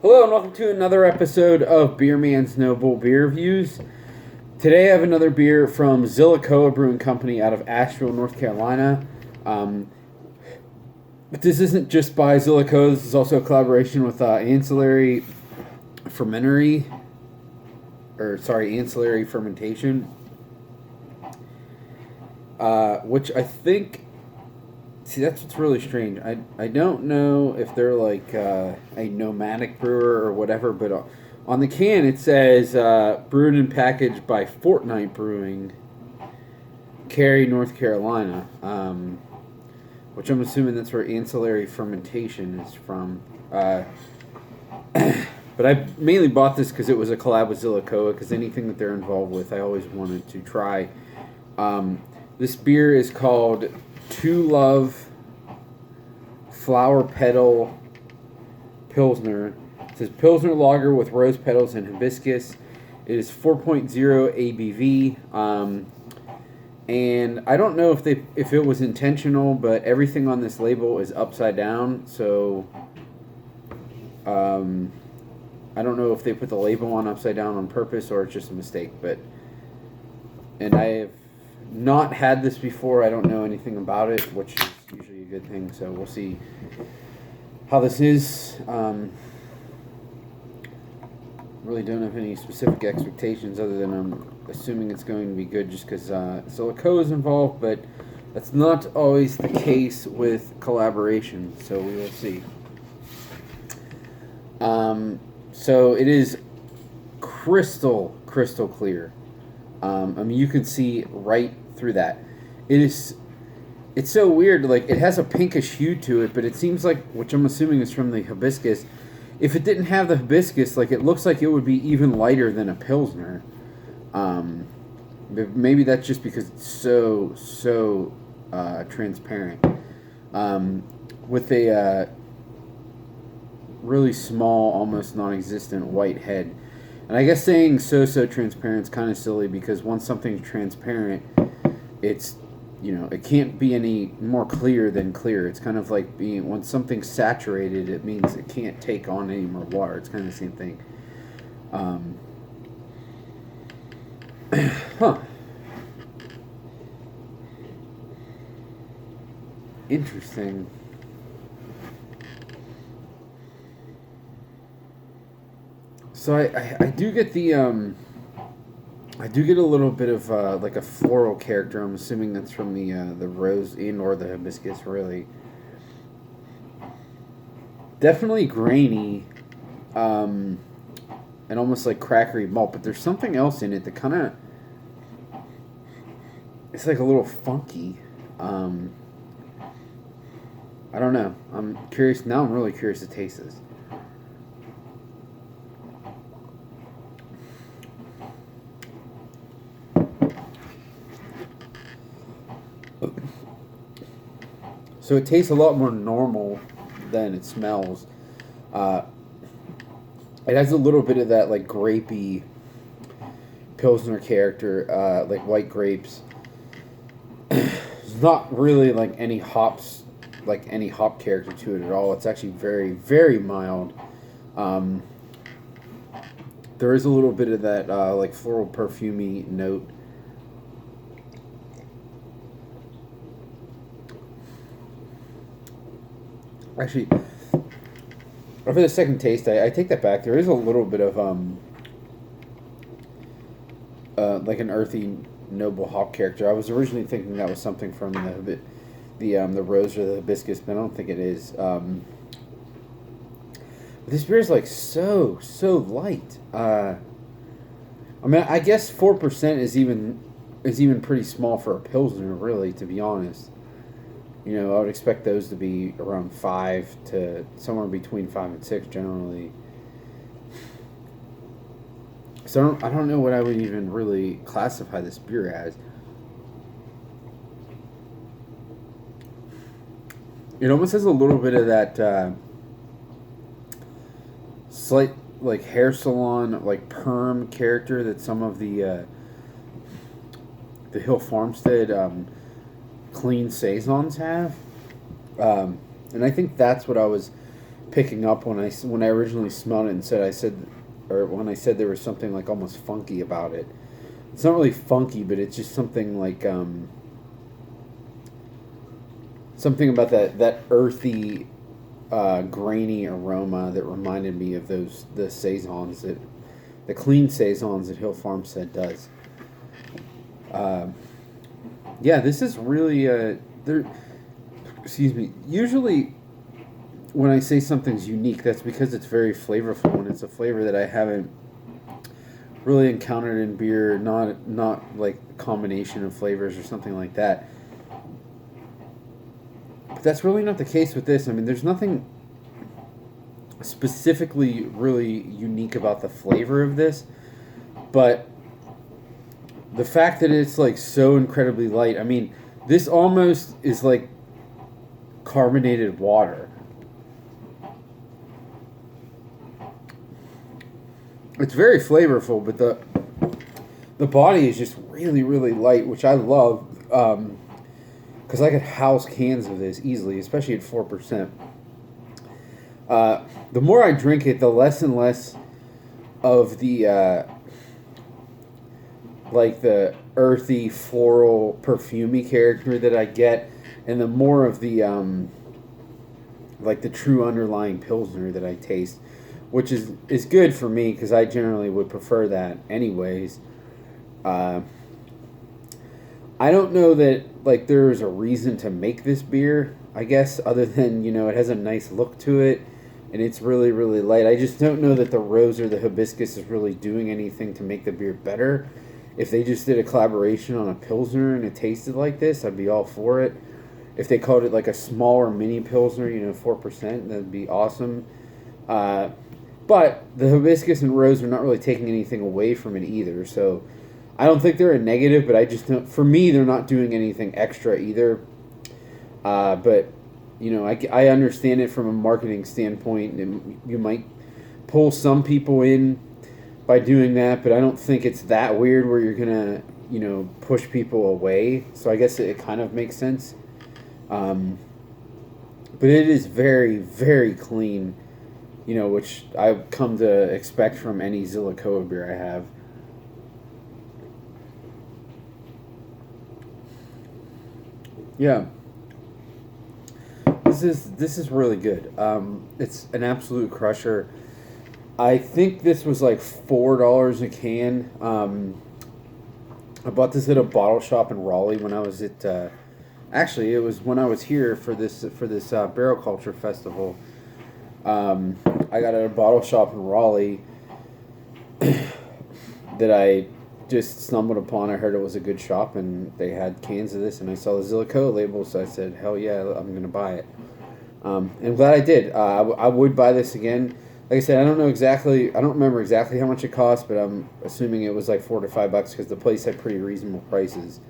Hello and welcome to another episode of Beer Man's Noble Beer Reviews. Today I have another beer from Zillicoah Brewing Company out of Asheville, North Carolina. But this isn't just by Zillicoah, this is also a collaboration with Ancillary Ancillary Fermentation. Which I think... See, that's what's really strange. I don't know if they're like a nomadic brewer or whatever, but on the can it says brewed and packaged by Fortnight Brewing, Cary, North Carolina, which I'm assuming that's where Ancillary Fermentation is from. But I mainly bought this because it was a collab with Zillicoah, because anything that they're involved with I always wanted to try. This beer is called To Love Flower Petal Pilsner. It says Pilsner lager with rose petals and hibiscus. It is 4.0 ABV. And I don't know if it was intentional, but everything on this label is upside down. So I don't know if they put the label on upside down on purpose or it's just a mistake. And I have not had this before. I don't know anything about it, which is usually a good thing. So we'll see how this is. Really don't have any specific expectations other than I'm assuming it's going to be good just because Zillicoah is involved, but that's not always the case with collaboration. So we will see. So it is crystal clear. I mean, you can see right through that. It's so weird. Like, it has a pinkish hue to it, but it seems like, which I'm assuming is from the hibiscus. If it didn't have the hibiscus, like, it looks like it would be even lighter than a Pilsner. Maybe that's just because it's so transparent. With a really small, almost non-existent white head. And I guess saying so transparent is kind of silly, because once something's transparent, it's, it can't be any more clear than clear. It's kind of like when something's saturated, it means it can't take on any more water. It's kind of the same thing. Interesting. So I do get I do get a little bit of like a floral character. I'm assuming that's from the rose or the hibiscus, really. Definitely grainy, and almost like crackery malt. But there's something else in it that kind of, it's like a little funky. I don't know. I'm curious now. I'm really curious to taste this. So it tastes a lot more normal than it smells. It has a little bit of that like grapey Pilsner character, like white grapes. It's not really like any hops, like any hop character to it at all. It's actually very, very mild. There is a little bit of that like floral perfumey note. Actually, for the second taste, I take that back. There is a little bit of like an earthy, noble hop character. I was originally thinking that was something from the rose or the hibiscus, but I don't think it is. But this beer is like so light. I mean, I guess 4% is even pretty small for a Pilsner, really, to be honest. I would expect those to be around 5 to somewhere between 5 and 6 generally. So I don't know what I would even really classify this beer as. It almost has a little bit of that slight like hair salon, like perm character that some of the Hill Farmstead clean saisons have, and I think that's what I was picking up when I originally smelled it and or when I said there was something like almost funky about it. It's not really funky, but it's just something like something about that earthy, grainy aroma that reminded me of the saisons the clean saisons that Hill Farmstead does. Yeah, this is really there. Excuse me. Usually, when I say something's unique, that's because it's very flavorful, and it's a flavor that I haven't really encountered in beer. Not like a combination of flavors or something like that. But that's really not the case with this. I mean, there's nothing specifically really unique about the flavor of this, but the fact that it's like so incredibly light. I mean, this almost is like carbonated water. It's very flavorful, but the body is just really, really light, which I love, because I could house cans of this easily, especially at 4%. The more I drink it, the less and less of the like the earthy, floral, perfumey character that I get, and the more of the like the true underlying Pilsner that I taste, which is good for me because I generally would prefer that anyways. I don't know that like there's a reason to make this beer, I guess, other than, it has a nice look to it and it's really, really light. I just don't know that the rose or the hibiscus is really doing anything to make the beer better. If they just did a collaboration on a Pilsner and it tasted like this, I'd be all for it. If they called it like a smaller mini Pilsner, 4%, that'd be awesome. But the hibiscus and rose are not really taking anything away from it either. So I don't think they're a negative, but I just don't, for me, they're not doing anything extra either. But, I understand it from a marketing standpoint, and you might pull some people in by doing that, but I don't think it's that weird where you're going to, push people away. So I guess it kind of makes sense. But it is very, very clean, which I've come to expect from any Zillicoah beer I have. Yeah. This is really good. It's an absolute crusher. I think this was like $4 a can. I bought this at a bottle shop in Raleigh when I was at. Actually, it was when I was here for this barrel culture festival. I got at a bottle shop in Raleigh that I just stumbled upon. I heard it was a good shop and they had cans of this, and I saw the Zillicoah label, so I said, hell yeah, I'm going to buy it. And I'm glad I did. I would buy this again. Like I said, I don't remember exactly how much it cost, but I'm assuming it was like $4 to $5 because the place had pretty reasonable prices.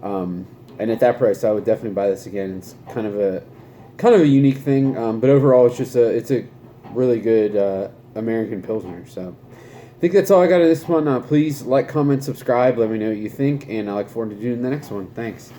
And at that price, I would definitely buy this again. It's kind of a unique thing, but overall, it's a really good American Pilsner. So I think that's all I got of this one. Please like, comment, subscribe. Let me know what you think, and I look forward to doing the next one. Thanks.